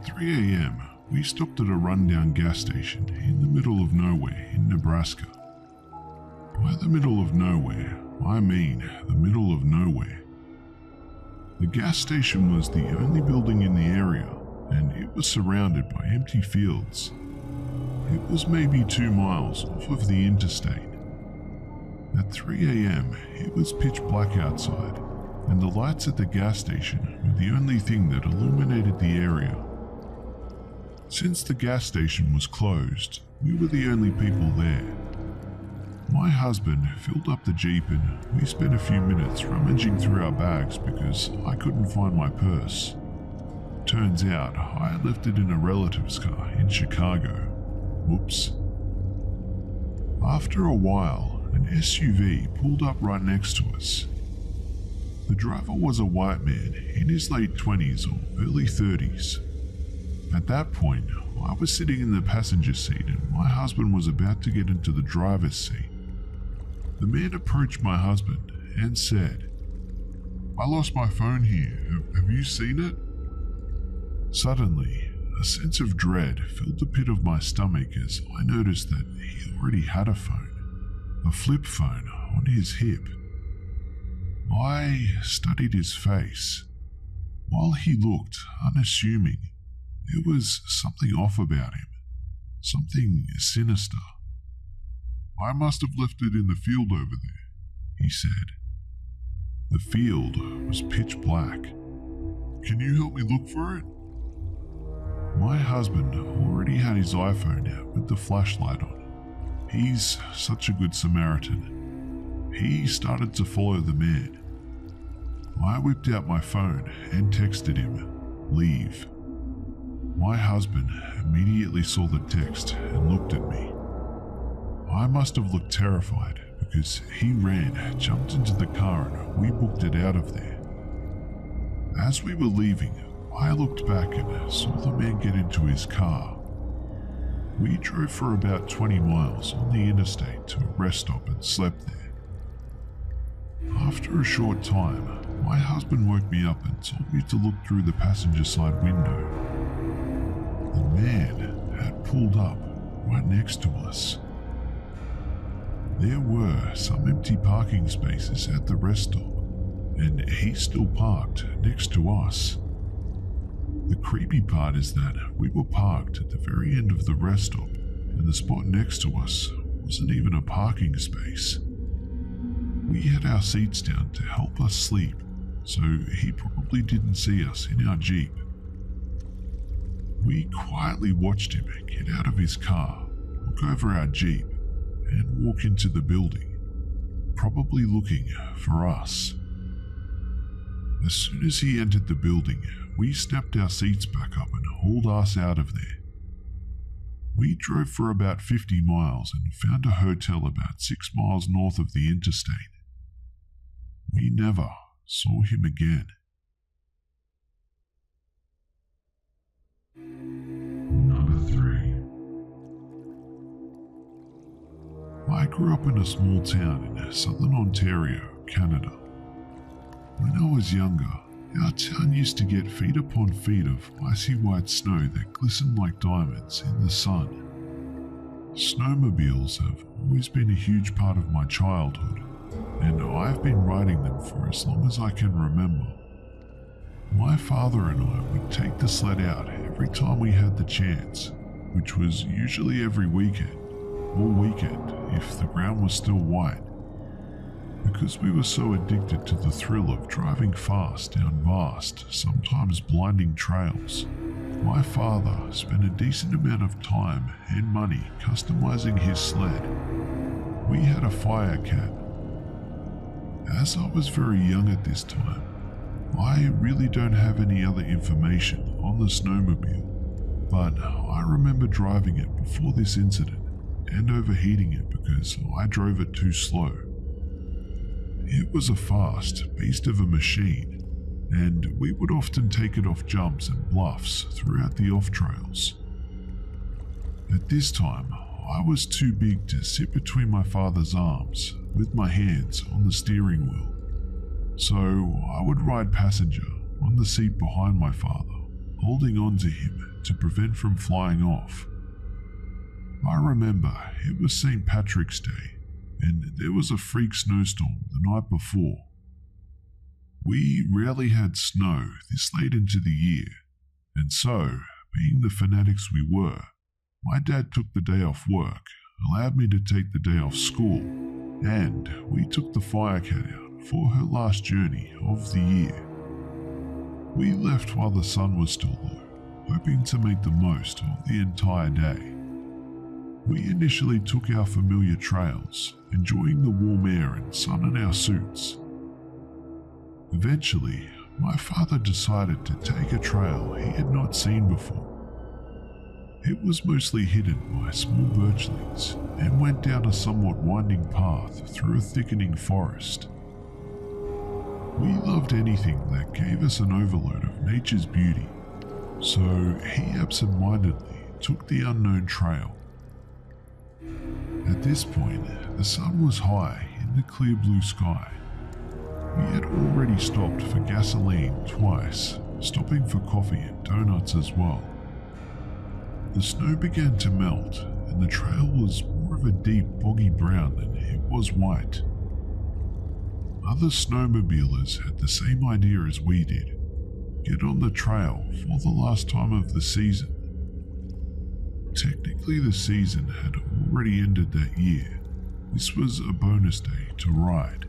3 a.m., we stopped at a rundown gas station in the middle of nowhere in Nebraska. By the middle of nowhere, I mean the middle of nowhere. The gas station was the only building in the area, and it was surrounded by empty fields. It was maybe 2 miles off of the interstate. At 3 a.m., it was pitch black outside, and the lights at the gas station were the only thing that illuminated the area. Since the gas station was closed, we were the only people there. My husband filled up the Jeep and we spent a few minutes rummaging through our bags because I couldn't find my purse. Turns out I had left it in a relative's car in Chicago. Whoops. After a while, an SUV pulled up right next to us. The driver was a white man in his late 20s or early 30s. At that point, I was sitting in the passenger seat and my husband was about to get into the driver's seat. The man approached my husband and said, "I lost my phone here. Have you seen it?" Suddenly, a sense of dread filled the pit of my stomach as I noticed that he already had a phone, a flip phone on his hip. I studied his face. While he looked unassuming, there was something off about him, something sinister. "I must have left it in the field over there," he said. The field was pitch black. "Can you help me look for it?" My husband already had his iPhone out with the flashlight on. He's such a good Samaritan. He started to follow the man. I whipped out my phone and texted him, "Leave." My husband immediately saw the text and looked at me. I must have looked terrified because he ran, jumped into the car and we booked it out of there. As we were leaving, I looked back and saw the man get into his car. We drove for about 20 miles on the interstate to a rest stop and slept there. After a short time, my husband woke me up and told me to look through the passenger side window. The man had pulled up right next to us. There were some empty parking spaces at the rest stop, and he still parked next to us. The creepy part is that we were parked at the very end of the rest stop, and the spot next to us wasn't even a parking space. We had our seats down to help us sleep, so he probably didn't see us in our Jeep. We quietly watched him get out of his car, look over our Jeep, and walk into the building, probably looking for us. As soon as he entered the building, we snapped our seats back up and hauled us out of there. We drove for about 50 miles and found a hotel about 6 miles north of the interstate. We never saw him again. Number 3. I grew up in a small town in southern Ontario, Canada. When I was younger, our town used to get feet upon feet of icy white snow that glistened like diamonds in the sun. Snowmobiles have always been a huge part of my childhood, and I've been riding them for as long as I can remember. My father and I would take the sled out every time we had the chance, which was usually every weekend, or weekend if the ground was still white. Because we were so addicted to the thrill of driving fast down vast, sometimes blinding trails, my father spent a decent amount of time and money customizing his sled. We had a fire cap. As I was very young at this time, I really don't have any other information on the snowmobile, but I remember driving it before this incident and overheating it because I drove it too slow. It was a fast beast of a machine, and we would often take it off jumps and bluffs throughout the off-trails. At this time, I was too big to sit between my father's arms with my hands on the steering wheel, so I would ride passenger on the seat behind my father holding on to him to prevent from flying off. I remember it was St. Patrick's Day, and there was a freak snowstorm the night before. We rarely had snow this late into the year, and so, being the fanatics we were, my dad took the day off work, allowed me to take the day off school, and we took the Firecat out for her last journey of the year. We left while the sun was still low, hoping to make the most of the entire day. We initially took our familiar trails, enjoying the warm air and sun in our suits. Eventually, my father decided to take a trail he had not seen before. It was mostly hidden by small birchlings and went down a somewhat winding path through a thickening forest. We loved anything that gave us an overload of nature's beauty, so he absent-mindedly took the unknown trail. At this point, the sun was high in the clear blue sky. We had already stopped for gasoline twice, stopping for coffee and donuts as well. The snow began to melt, and the trail was more of a deep, boggy brown than it was white. Other snowmobilers had the same idea as we did: get on the trail for the last time of the season. Technically, the season had already ended that year. This was a bonus day to ride.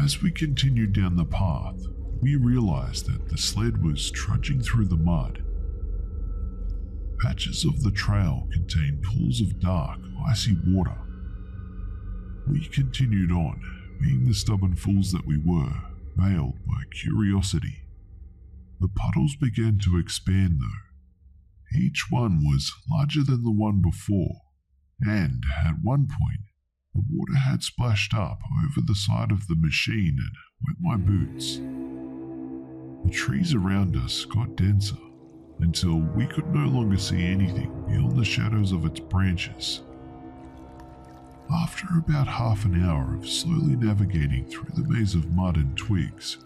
As we continued down the path, we realized that the sled was trudging through the mud. Patches of the trail contained pools of dark, icy water. We continued on, being the stubborn fools that we were, veiled by curiosity. The puddles began to expand though. Each one was larger than the one before, and at one point, the water had splashed up over the side of the machine and wet my boots. The trees around us got denser until we could no longer see anything beyond the shadows of its branches. After about half an hour of slowly navigating through the maze of mud and twigs,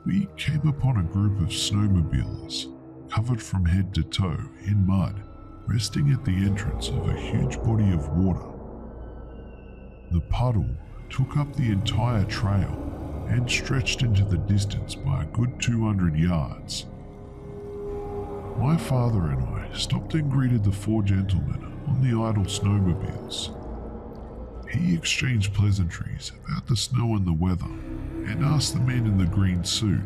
we came upon a group of snowmobilers, covered from head to toe in mud, resting at the entrance of a huge body of water. The puddle took up the entire trail and stretched into the distance by a good 200 yards. My father and I stopped and greeted the four gentlemen on the idle snowmobiles. He exchanged pleasantries about the snow and the weather and asked the man in the green suit,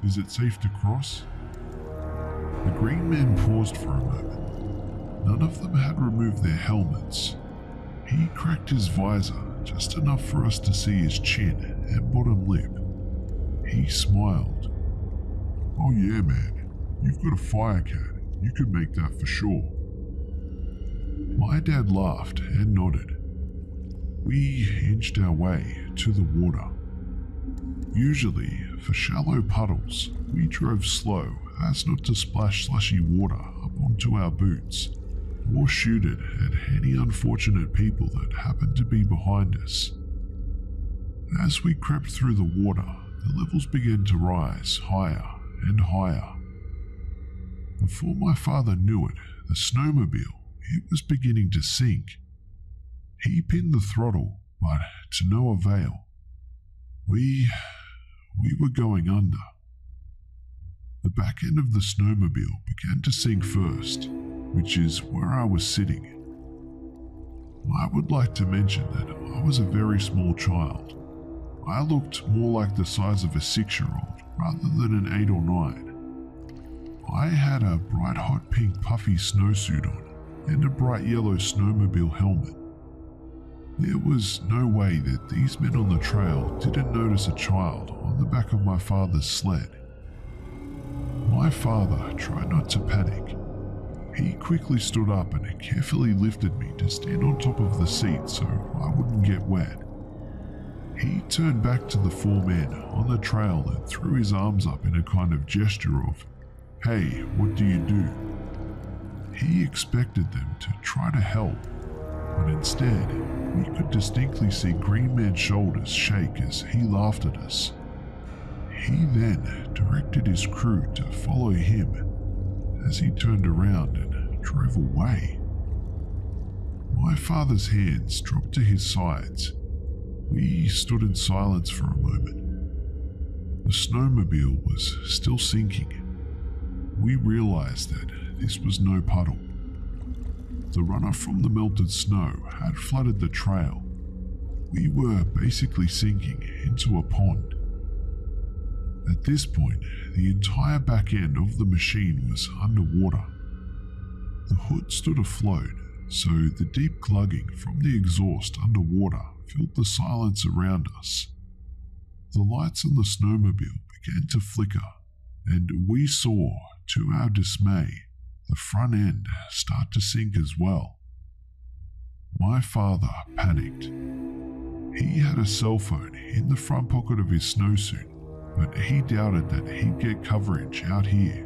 "Is it safe to cross?" The green man paused for a moment. None of them had removed their helmets. He cracked his visor just enough for us to see his chin and bottom lip. He smiled. "Oh yeah, man, you've got a Firecat. You could make that for sure." My dad laughed and nodded. We inched our way to the water. Usually, for shallow puddles, we drove slow as not to splash slushy water up onto our boots, or shoot it at any unfortunate people that happened to be behind us. As we crept through the water, the levels began to rise higher and higher. Before my father knew it, the snowmobile, it was beginning to sink. He pinned the throttle, but to no avail. We were going under. The back end of the snowmobile began to sink first, which is where I was sitting. I would like to mention that I was a very small child. I looked more like the size of a 6-year-old rather than an 8 or 9. I had a bright hot pink puffy snowsuit on and a bright yellow snowmobile helmet. There was no way that these men on the trail didn't notice a child on the back of my father's sled. My father tried not to panic. He quickly stood up and carefully lifted me to stand on top of the seat so I wouldn't get wet. He turned back to the four men on the trail and threw his arms up in a kind of gesture of, "Hey, what do you do?" He expected them to try to help, but instead, we could distinctly see Green Man's shoulders shake as he laughed at us. he then directed his crew to follow him as he turned around and drove away. My father's hands dropped to his sides. We stood in silence for a moment. The snowmobile was still sinking. We realized that this was no puddle. The runoff from the melted snow had flooded the trail. We were basically sinking into a pond. At this point, the entire back end of the machine was underwater. The hood stood afloat, so the deep glugging from the exhaust underwater filled the silence around us. The lights on the snowmobile began to flicker, and we saw, to our dismay, the front end start to sink as well. My father panicked. He had a cell phone in the front pocket of his snowsuit, but he doubted that he'd get coverage out here.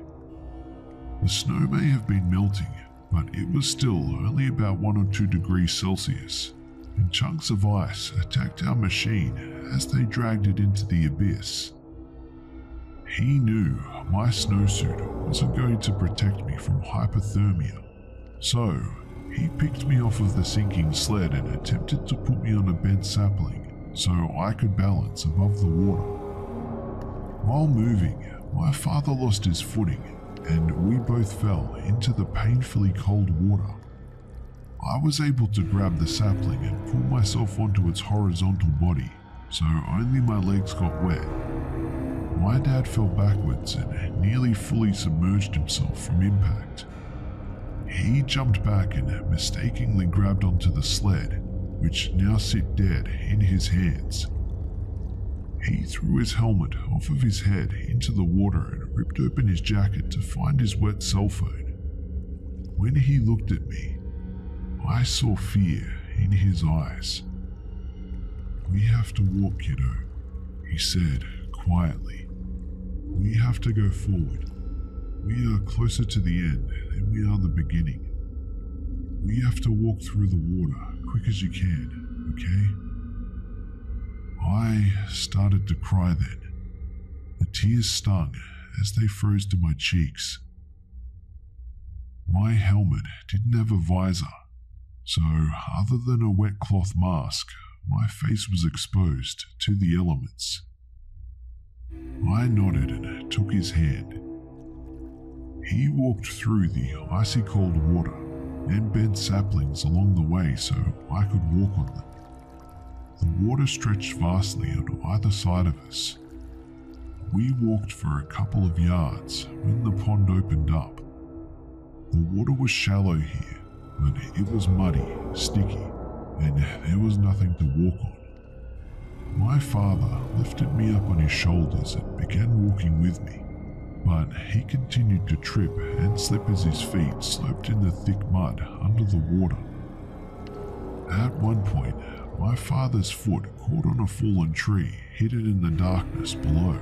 The snow may have been melting, but it was still only about 1 or 2 degrees Celsius, and chunks of ice attacked our machine as they dragged it into the abyss. He knew my snowsuit wasn't going to protect me from hypothermia, so he picked me off of the sinking sled and attempted to put me on a bent sapling so I could balance above the water. While moving, my father lost his footing and we both fell into the painfully cold water. I was able to grab the sapling and pull myself onto its horizontal body, so only my legs got wet. My dad fell backwards and nearly fully submerged himself from impact. He jumped back and mistakenly grabbed onto the sled, which now sit dead in his hands. He threw his helmet off of his head into the water and ripped open his jacket to find his wet cell phone. When he looked at me, I saw fear in his eyes. "We have to walk, kiddo," he said quietly. "We have to go forward. We are closer to the end than we are the beginning. We have to walk through the water quick as you can, okay?" I started to cry then. The tears stung as they froze to my cheeks. My helmet didn't have a visor, so other than a wet cloth mask, my face was exposed to the elements. I nodded and took his hand. He walked through the icy cold water and bent saplings along the way so I could walk on them. The water stretched vastly on either side of us. We walked for a couple of yards when the pond opened up. The water was shallow here, but it was muddy, sticky, and there was nothing to walk on. My father lifted me up on his shoulders and began walking with me, but he continued to trip and slip as his feet sloped in the thick mud under the water. At one point, my father's foot caught on a fallen tree hidden in the darkness below.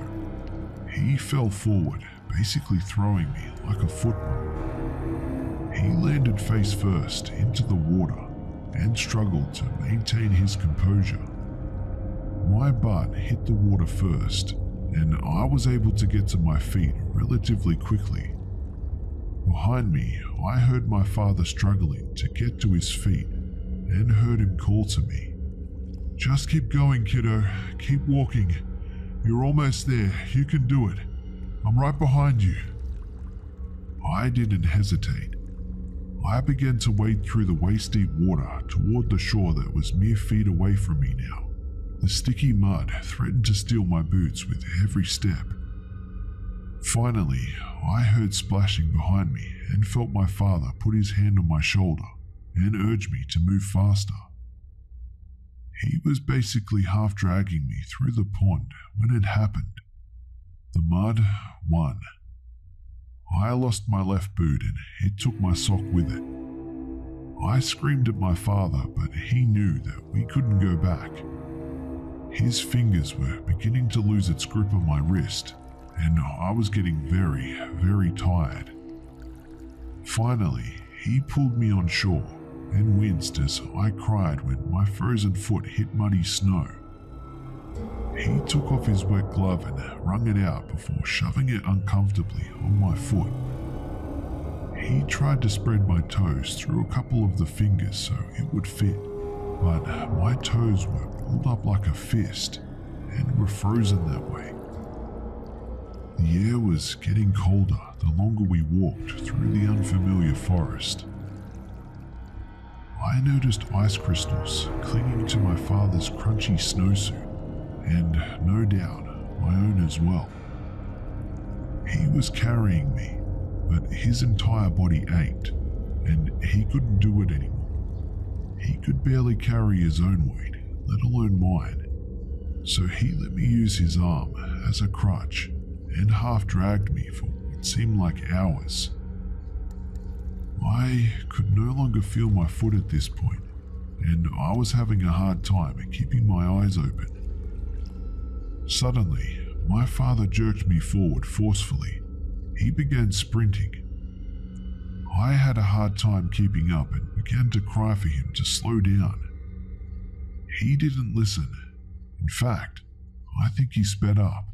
He fell forward, basically throwing me like a football. He landed face first into the water and struggled to maintain his composure. My butt hit the water first, and I was able to get to my feet relatively quickly. Behind me, I heard my father struggling to get to his feet and heard him call to me. "Just keep going, kiddo. Keep walking. You're almost there. You can do it. I'm right behind you." I didn't hesitate. I began to wade through the waist-deep water toward the shore that was mere feet away from me now. The sticky mud threatened to steal my boots with every step. Finally, I heard splashing behind me and felt my father put his hand on my shoulder and urge me to move faster. He was basically half dragging me through the pond when it happened. The mud won. I lost my left boot and it took my sock with it. I screamed at my father, but he knew that we couldn't go back. His fingers were beginning to lose its grip on my wrist, and I was getting very, very tired. Finally, he pulled me on shore and winced as I cried when my frozen foot hit muddy snow. He took off his wet glove and wrung it out before shoving it uncomfortably on my foot. He tried to spread my toes through a couple of the fingers so it would fit, but my toes were pulled up like a fist and were frozen that way. The air was getting colder the longer we walked through the unfamiliar forest. I noticed ice crystals clinging to my father's crunchy snowsuit, and no doubt my own as well. He was carrying me, but his entire body ached, and he couldn't do it anymore. He could barely carry his own weight, let alone mine, so he let me use his arm as a crutch and half dragged me for what seemed like hours. I could no longer feel my foot at this point, and I was having a hard time keeping my eyes open. Suddenly, my father jerked me forward forcefully. He began sprinting. I had a hard time keeping up and began to cry for him to slow down. He didn't listen. In fact, I think he sped up.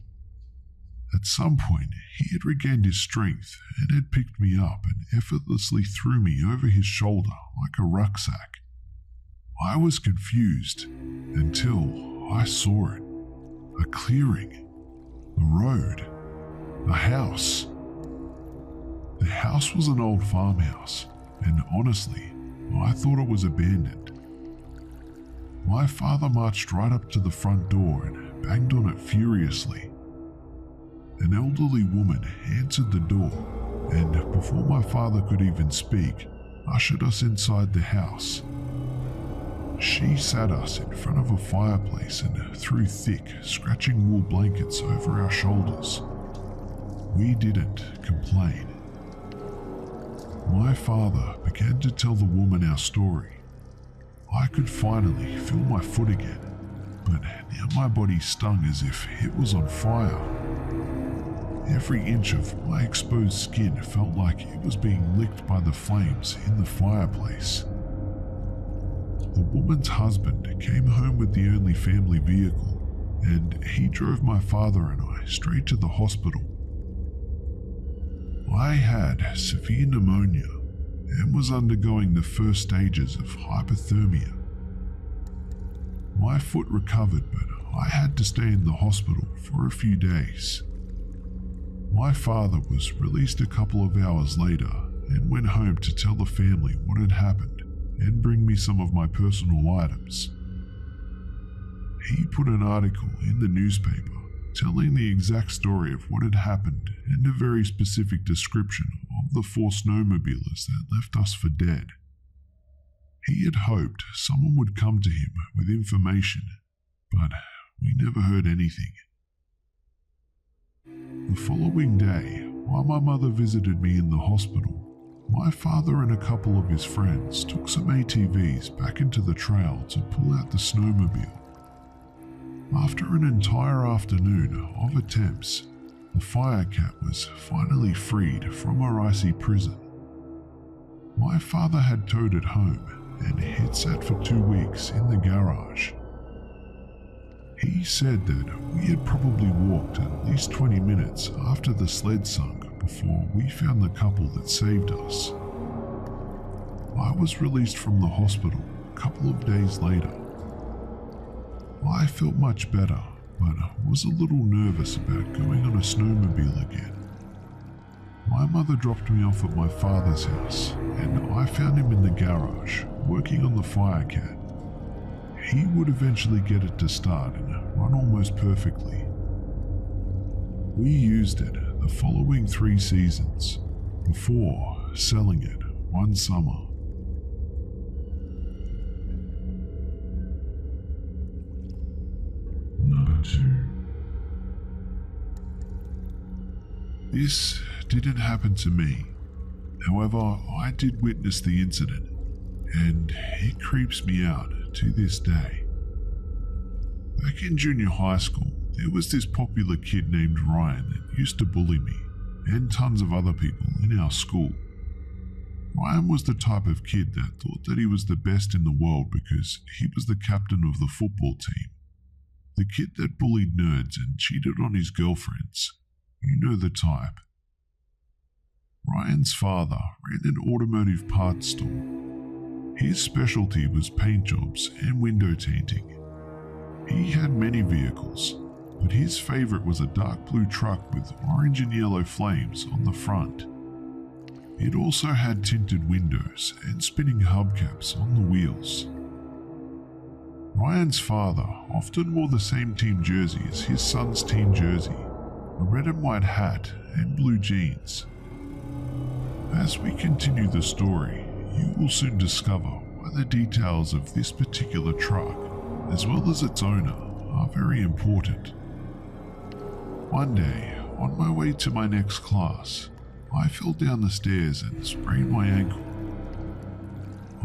At some point, he had regained his strength and had picked me up and effortlessly threw me over his shoulder like a rucksack. I was confused until I saw it. A clearing, a road, a house. The house was an old farmhouse, and honestly, I thought it was abandoned. My father marched right up to the front door and banged on it furiously. An elderly woman answered the door, and before my father could even speak, ushered us inside the house. She sat us in front of a fireplace and threw thick, scratching wool blankets over our shoulders. We didn't complain. My father began to tell the woman our story. I could finally feel my foot again, but now my body stung as if it was on fire. Every inch of my exposed skin felt like it was being licked by the flames in the fireplace. The woman's husband came home with the only family vehicle, and he drove my father and I straight to the hospital. I had severe pneumonia and was undergoing the first stages of hypothermia. My foot recovered, but I had to stay in the hospital for a few days. My father was released a couple of hours later and went home to tell the family what had happened and bring me some of my personal items. He put an article in the newspaper telling the exact story of what had happened and a very specific description of the 4 snowmobilers that left us for dead. He had hoped someone would come to him with information, but we never heard anything. The following day, while my mother visited me in the hospital, my father and a couple of his friends took some ATVs back into the trail to pull out the snowmobile. After an entire afternoon of attempts, the Firecat was finally freed from her icy prison. My father had towed it home, and it sat for 2 weeks in the garage. He said that we had probably walked at least 20 minutes after the sled sunk before we found the couple that saved us. I was released from the hospital a couple of days later. I felt much better, but was a little nervous about going on a snowmobile again. My mother dropped me off at my father's house, and I found him in the garage, working on the Firecat. He would eventually get it to start and run almost perfectly. We used it the following 3 seasons, before selling it one summer. Number 2. This didn't happen to me. However, I did witness the incident, and it creeps me out to this day. Back in junior high school, there was this popular kid named Ryan that used to bully me, and tons of other people in our school. Ryan was the type of kid that thought that he was the best in the world because he was the captain of the football team. The kid that bullied nerds and cheated on his girlfriends. You know the type. Ryan's father ran an automotive parts store. His specialty was paint jobs and window tinting. He had many vehicles, but his favorite was a dark blue truck with orange and yellow flames on the front. It also had tinted windows and spinning hubcaps on the wheels. Ryan's father often wore the same team jersey as his son's team jersey, a red and white hat and blue jeans. As we continue the story, you will soon discover why the details of this particular truck, as well as its owner, are very important. One day, on my way to my next class, I fell down the stairs and sprained my ankle.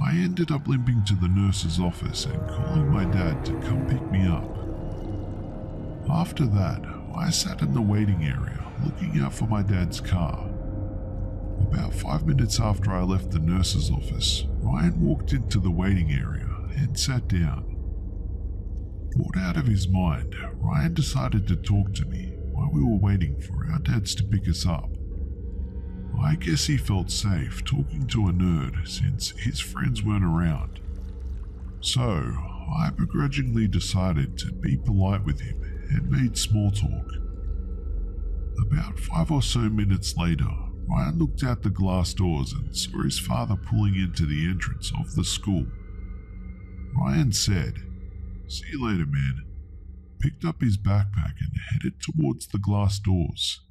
I ended up limping to the nurse's office and calling my dad to come pick me up. After that, I sat in the waiting area looking out for my dad's car. About 5 minutes after I left the nurse's office, Ryan walked into the waiting area and sat down. Bored out of his mind, Ryan decided to talk to me while we were waiting for our dads to pick us up. I guess he felt safe talking to a nerd since his friends weren't around. So, I begrudgingly decided to be polite with him and made small talk. About 5 or so minutes later, Ryan looked out the glass doors and saw his father pulling into the entrance of the school. Ryan said, "See you later, man," picked up his backpack and headed towards the glass doors.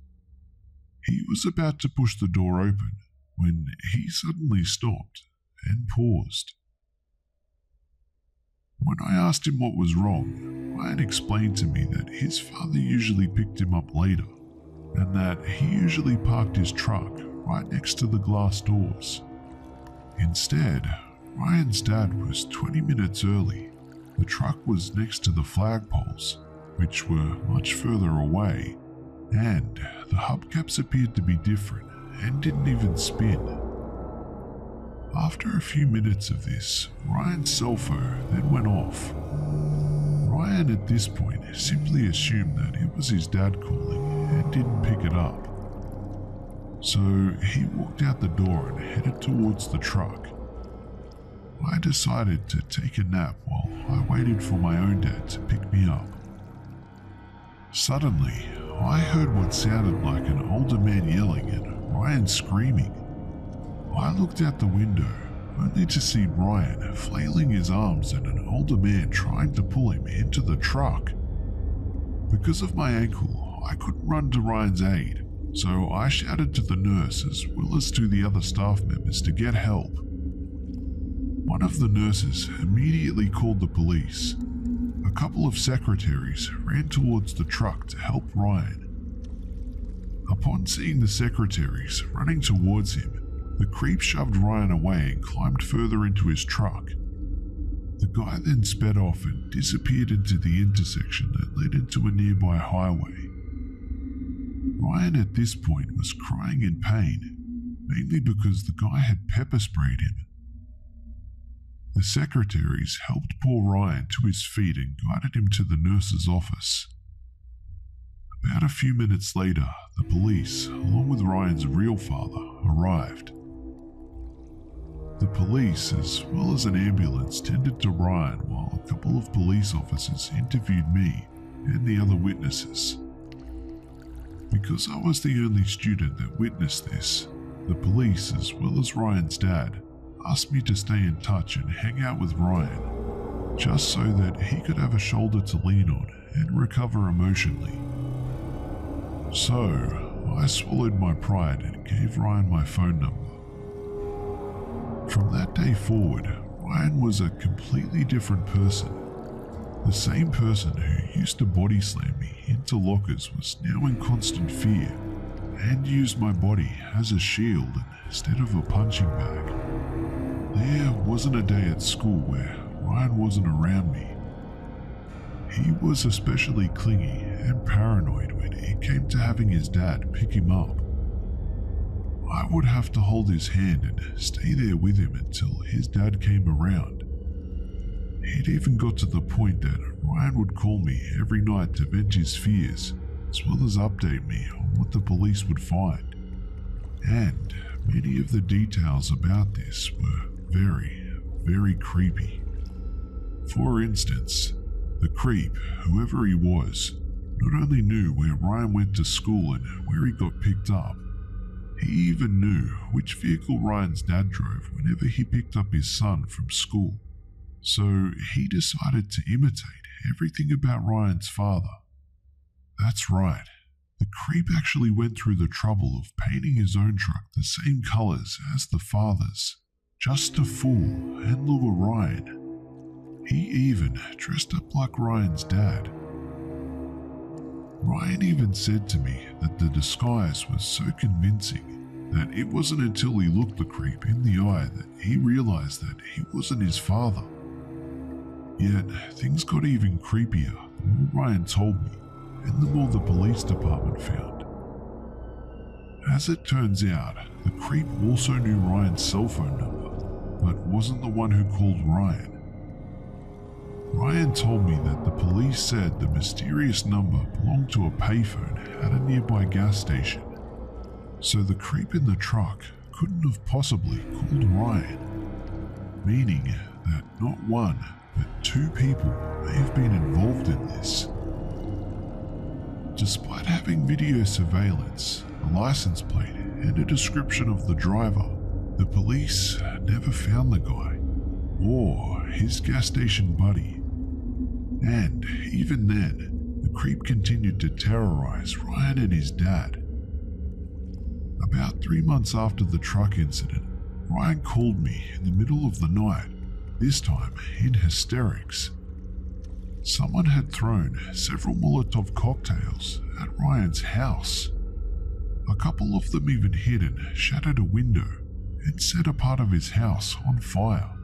He was about to push the door open when he suddenly stopped and paused. When I asked him what was wrong, Ryan explained to me that his father usually picked him up later and that he usually parked his truck right next to the glass doors. Instead, Ryan's dad was 20 minutes early. The truck was next to the flagpoles, which were much further away, and the hubcaps appeared to be different and didn't even spin. After a few minutes of this, Ryan's cell phone then went off. Ryan at this point simply assumed that it was his dad calling and didn't pick it up. So he walked out the door and headed towards the truck. I decided to take a nap while I waited for my own dad to pick me up. Suddenly, I heard what sounded like an older man yelling and Ryan screaming. I looked out the window, only to see Ryan flailing his arms and an older man trying to pull him into the truck. Because of my ankle, I couldn't run to Ryan's aid, so I shouted to the nurse as well as to the other staff members to get help. One of the nurses immediately called the police. A couple of secretaries ran towards the truck to help Ryan. Upon seeing the secretaries running towards him, the creep shoved Ryan away and climbed further into his truck. The guy then sped off and disappeared into the intersection that led into a nearby highway. Ryan at this point was crying in pain, mainly because the guy had pepper sprayed him. The secretaries helped poor Ryan to his feet and guided him to the nurse's office. About a few minutes later, the police, along with Ryan's real father, arrived. The police, as well as an ambulance, tended to Ryan while a couple of police officers interviewed me and the other witnesses. Because I was the only student that witnessed this, the police, as well as Ryan's dad, asked me to stay in touch and hang out with Ryan, just so that he could have a shoulder to lean on and recover emotionally. So, I swallowed my pride and gave Ryan my phone number. From that day forward, Ryan was a completely different person. The same person who used to body slam me into lockers was now in constant fear and used my body as a shield instead of a punching bag. There wasn't a day at school where Ryan wasn't around me. He was especially clingy and paranoid when it came to having his dad pick him up. I would have to hold his hand and stay there with him until his dad came around. He'd even got to the point that Ryan would call me every night to vent his fears, as well as update me on what the police would find. And many of the details about this were very, very creepy. For instance, the creep, whoever he was, not only knew where Ryan went to school and where he got picked up, he even knew which vehicle Ryan's dad drove whenever he picked up his son from school. So he decided to imitate everything about Ryan's father. That's right, the creep actually went through the trouble of painting his own truck the same colors as the father's, just to fool and lure Ryan. He even dressed up like Ryan's dad. Ryan even said to me that the disguise was so convincing that it wasn't until he looked the creep in the eye that he realized that he wasn't his father. Yet things got even creepier the more Ryan told me and the more the police department found. As it turns out, the creep also knew Ryan's cell phone number, but wasn't the one who called Ryan. Ryan told me that the police said the mysterious number belonged to a payphone at a nearby gas station, so the creep in the truck couldn't have possibly called Ryan, meaning that not one but two people may have been involved in this. Despite having video surveillance, a license plate, and a description of the driver, the police never found the guy or his gas station buddy. And even then, the creep continued to terrorize Ryan and his dad. About 3 months after the truck incident, Ryan called me in the middle of the night, this time in hysterics. Someone had thrown several Molotov cocktails at Ryan's house. A couple of them even hit and shattered a window and set a part of his house on fire.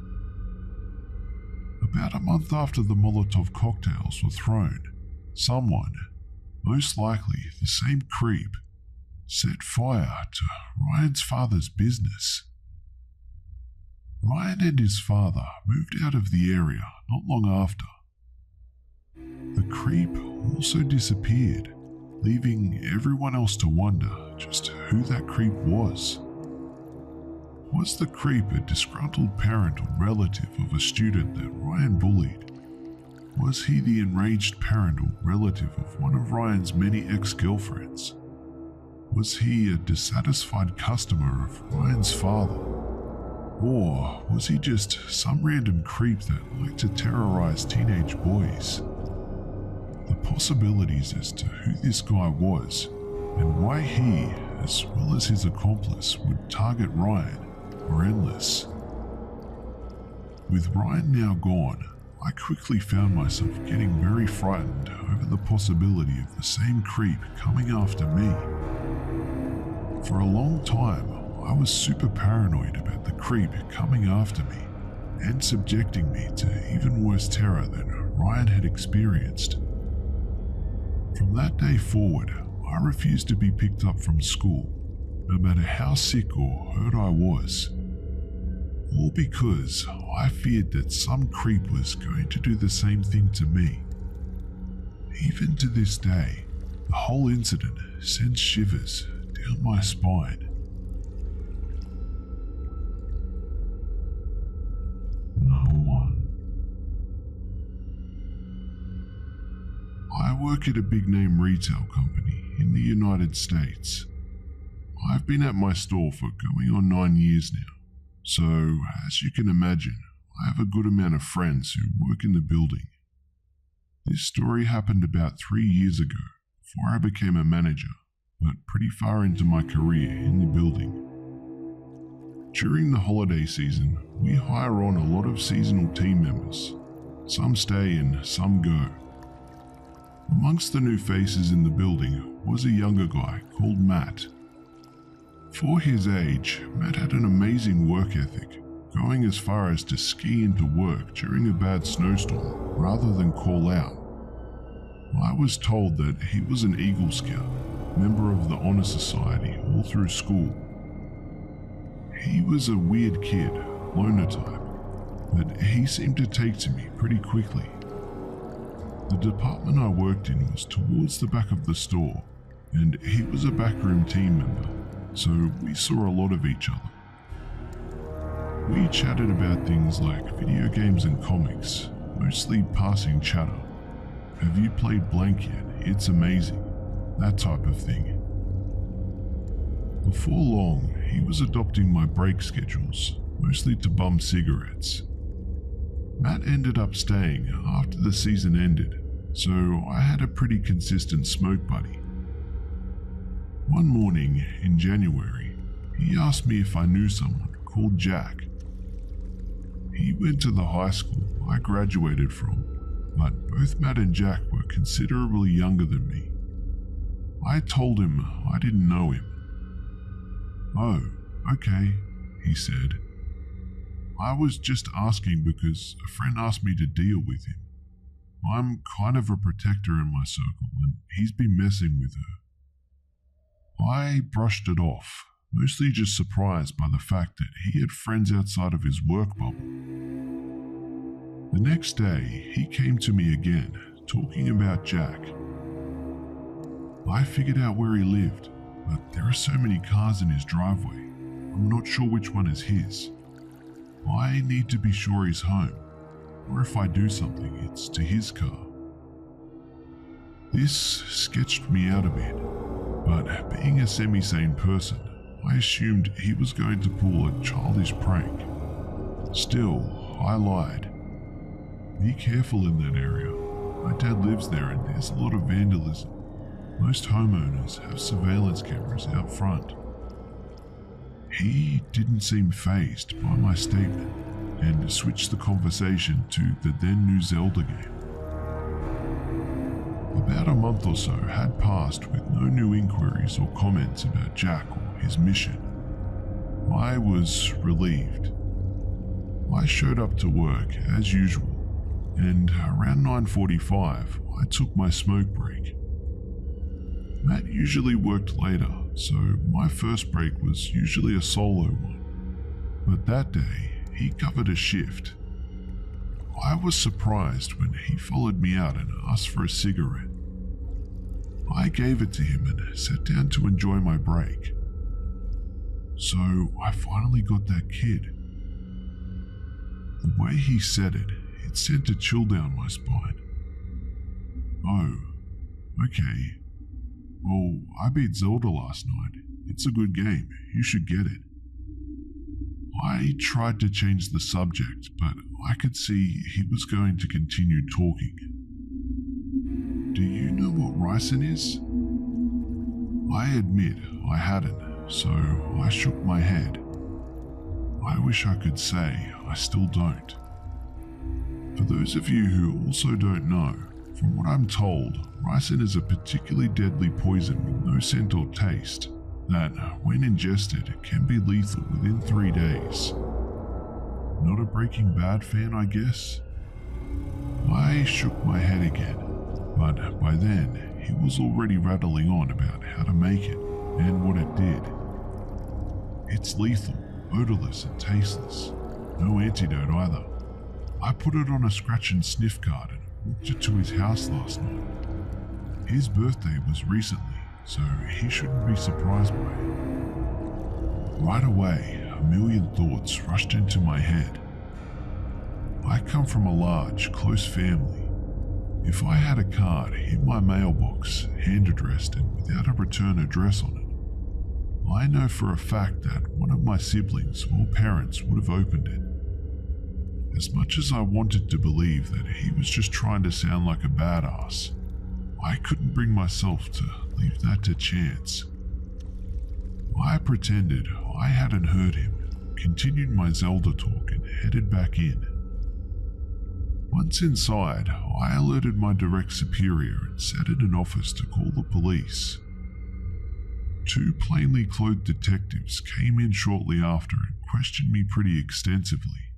About a month after the Molotov cocktails were thrown, someone, most likely the same creep, set fire to Ryan's father's business. Ryan and his father moved out of the area not long after. The creep also disappeared, leaving everyone else to wonder just who that creep was. Was the creep a disgruntled parent or relative of a student that Ryan bullied? Was he the enraged parent or relative of one of Ryan's many ex-girlfriends? Was he a dissatisfied customer of Ryan's father? Or was he just some random creep that liked to terrorize teenage boys? The possibilities as to who this guy was and why he, as well as his accomplice, would target Ryan were endless. With Ryan now gone, I quickly found myself getting very frightened over the possibility of the same creep coming after me. For a long time, I was super paranoid about the creep coming after me and subjecting me to even worse terror than Ryan had experienced. From that day forward, I refused to be picked up from school, no matter how sick or hurt I was. All because I feared that some creep was going to do the same thing to me. Even to this day, the whole incident sends shivers down my spine. Number 1. I work at a big-name retail company in the United States. I've been at my store for going on 9 years now, so as you can imagine, I have a good amount of friends who work in the building. This story happened about 3 years ago, before I became a manager, but pretty far into my career in the building. During the holiday season, we hire on a lot of seasonal team members. Some stay and some go. Amongst the new faces in the building was a younger guy called Matt. For his age, Matt had an amazing work ethic, going as far as to ski into work during a bad snowstorm rather than call out. I was told that he was an Eagle Scout, member of the Honor Society all through school. He was a weird kid, loner type, but he seemed to take to me pretty quickly. The department I worked in was towards the back of the store, and he was a backroom team member, so we saw a lot of each other. We chatted about things like video games and comics, mostly passing chatter. Have you played blank yet? It's amazing. That type of thing. Before long, he was adopting my break schedules, mostly to bum cigarettes. Matt ended up staying after the season ended, so I had a pretty consistent smoke buddy. One morning in January, he asked me if I knew someone called Jack. He went to the high school I graduated from, but both Matt and Jack were considerably younger than me. I told him I didn't know him. "Oh, okay," he said. "I was just asking because a friend asked me to deal with him. I'm kind of a protector in my circle, and he's been messing with her." I brushed it off, mostly just surprised by the fact that he had friends outside of his work bubble. The next day, he came to me again, talking about Jack. I figured out where he lived, but there are so many cars in his driveway, I'm not sure which one is his. I need to be sure he's home, or if I do something, it's to his car. This sketched me out a bit, but being a semi-sane person, I assumed he was going to pull a childish prank. Still, I lied. Be careful in that area. My dad lives there and there's a lot of vandalism. Most homeowners have surveillance cameras out front. He didn't seem fazed by my statement and switched the conversation to the then new Zelda game. About a month or so had passed with no new inquiries or comments about Jack or his mission. I was relieved. I showed up to work as usual, and around 9:45 I took my smoke break. Matt usually worked later, so my first break was usually a solo one, but that day he covered a shift. I was surprised when he followed me out and asked for a cigarette. I gave it to him and sat down to enjoy my break. "So I finally got that kid." The way he said it, it sent a chill down my spine. "Oh, okay. Well, I beat Zelda last night. It's a good game. You should get it." I tried to change the subject, but I could see he was going to continue talking. "Do you know what ricin is?" I admit I hadn't, so I shook my head. I wish I could say I still don't. For those of you who also don't know, from what I'm told, ricin is a particularly deadly poison with no scent or taste that, when ingested, can be lethal within 3 days. Not a Breaking Bad fan, I guess? I shook my head again, but by then he was already rattling on about how to make it and what it did. It's lethal, odorless and tasteless. No antidote either. I put it on a scratch and sniff card and walked it to his house last night. His birthday was recently, so he shouldn't be surprised by it. Right away, a million thoughts rushed into my head. I come from a large, close family. If I had a card in my mailbox, hand-addressed and without a return address on it, I know for a fact that one of my siblings or parents would have opened it. As much as I wanted to believe that he was just trying to sound like a badass, I couldn't bring myself to leave that to chance. I pretended I hadn't heard him, continued my Zelda talk and headed back in. Once inside, I alerted my direct superior and sat in an office to call the police. 2 plainly clothed detectives came in shortly after and questioned me pretty extensively.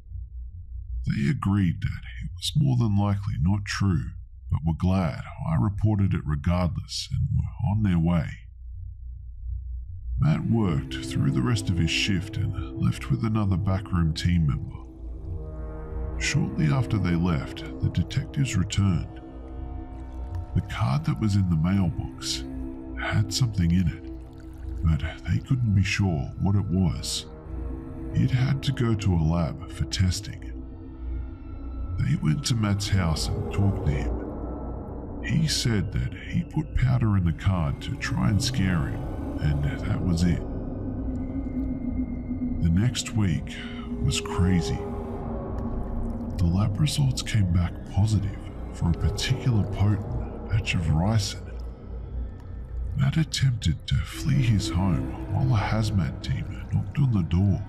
They agreed that it was more than likely not true, but were glad I reported it regardless and were on their way. Matt worked through the rest of his shift and left with another backroom team member. Shortly after they left, the detectives returned. The card that was in the mailbox had something in it, but they couldn't be sure what it was. It had to go to a lab for testing. They went to Matt's house and talked to him. He said that he put powder in the card to try and scare him, and that was it. The next week was crazy. The lab results came back positive for a particular potent batch of ricin. Matt attempted to flee his home while a hazmat team knocked on the door.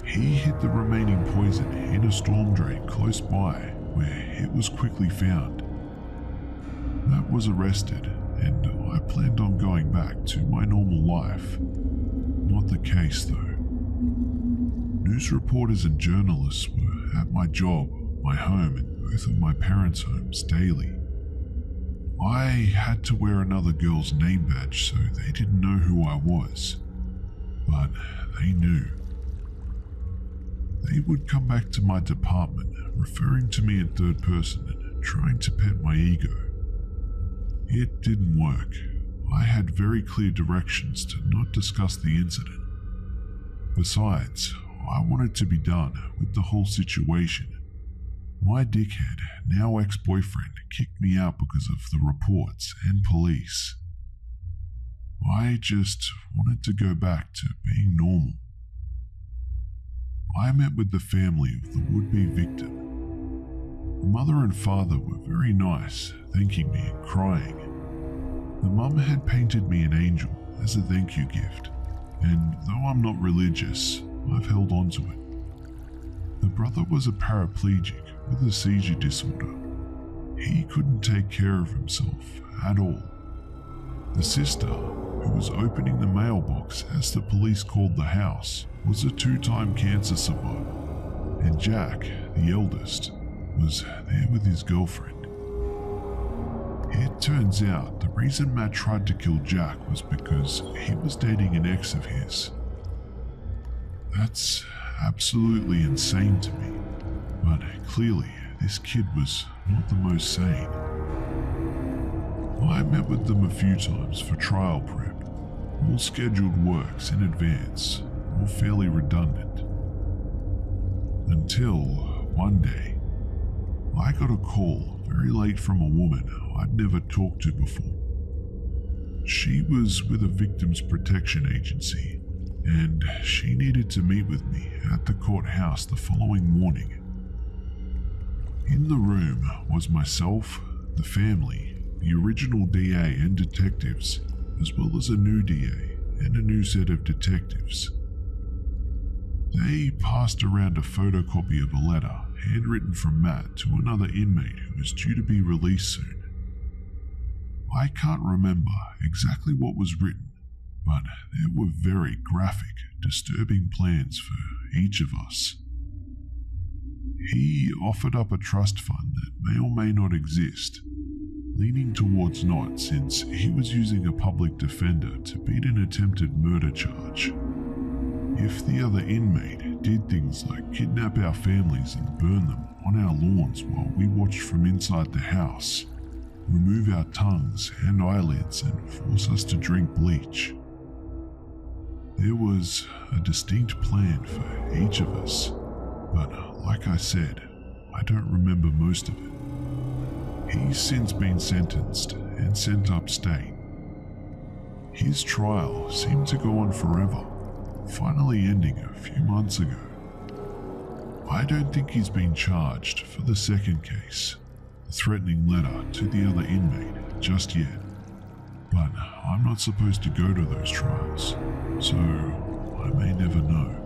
He hid the remaining poison in a storm drain close by, where it was quickly found. Matt was arrested, and I planned on going back to my normal life. Not the case, though. News reporters and journalists were at my job, my home, and both of my parents' homes daily. I had to wear another girl's name badge so they didn't know who I was, but they knew. They would come back to my department, referring to me in third person and trying to pet my ego. It didn't work. I had very clear directions to not discuss the incident. Besides, I wanted to be done with the whole situation. My dickhead, now ex-boyfriend, kicked me out because of the reports and police. I just wanted to go back to being normal. I met with the family of the would-be victim. The mother and father were very nice, thanking me and crying. The mum had painted me an angel as a thank you gift, and though I'm not religious, I've held on to it. The brother was a paraplegic with a seizure disorder. He couldn't take care of himself at all. The sister, who was opening the mailbox as the police called the house, was a 2-time cancer survivor, and Jack, the eldest, was there with his girlfriend. It turns out the reason Matt tried to kill Jack was because he was dating an ex of his. That's absolutely insane to me, but clearly this kid was not the most sane. I met with them a few times for trial prep, all scheduled works in advance, all fairly redundant. Until one day, I got a call very late from a woman I'd never talked to before. She was with a victims protection agency, and she needed to meet with me at the courthouse the following morning. In the room was myself, the family, the original DA and detectives, as well as a new DA and a new set of detectives. They passed around a photocopy of a letter handwritten from Matt to another inmate who was due to be released soon. I can't remember exactly what was written, but there were very graphic, disturbing plans for each of us. He offered up a trust fund that may or may not exist, leaning towards not since he was using a public defender to beat an attempted murder charge. If the other inmate did things like kidnap our families and burn them on our lawns while we watched from inside the house, remove our tongues and eyelids and force us to drink bleach. There was a distinct plan for each of us, but like I said, I don't remember most of it. He's since been sentenced and sent upstate. His trial seemed to go on forever, finally ending a few months ago. I don't think he's been charged for the second case, the threatening letter to the other inmate, just yet. But I'm not supposed to go to those trials, so I may never know.